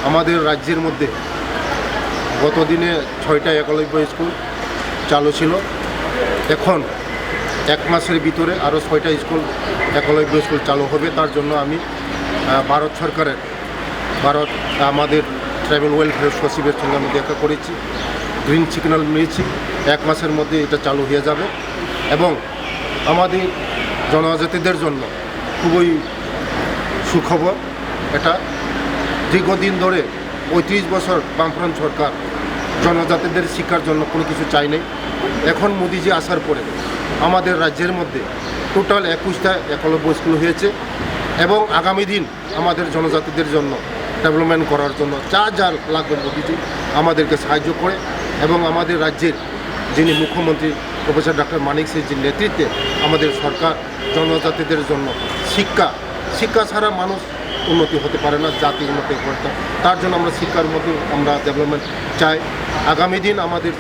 আমাদের রাজ্যের মধ্যে গত দিনে 6টা একলব্য স্কুল চালু ছিল। এখন 1 মাসের ভিতরে আরও 6টা স্কুল একলব্য স্কুল চালু হবে। তার জন্য আমি ভারত সরকারের আমাদের ট্রাইবাল ওয়েলফেয়ার সচিবের সঙ্গে আমি দেখা করেছি, গ্রিন সিগন্যাল নিয়েছি। 1 মাসের মধ্যে এটা চালু হয়ে যাবে এবং আমাদের জনজাতিদের জন্য খুবই সুখবর। এটা দীর্ঘদিন ধরে 35 বছর বামফ্রন্ট সরকার জনজাতিদের শিক্ষার জন্য কোনো কিছু চাই নাই। এখন মোদিজি আসার পরে আমাদের রাজ্যের মধ্যে টোটাল 21টা একলব্য স্কুল হয়েছে এবং আগামী দিন আমাদের জনজাতিদের জন্য ডেভেলপমেন্ট করার জন্য যা যা লাগবে মোদিজি আমাদেরকে সাহায্য করে এবং আমাদের রাজ্যের যিনি মুখ্যমন্ত্রী প্রফেসর ডক্টর মানিক সিংজির নেতৃত্বে আমাদের সরকার জনজাতিদের জন্য শিক্ষা ছাড়া মানুষ উন্নতি হতে পারে না, জাতি উন্নতি করতে। তার জন্য আমরা শিক্ষার মধ্যে আমরা ডেভেলপমেন্ট চাই। আগামী দিন আমাদের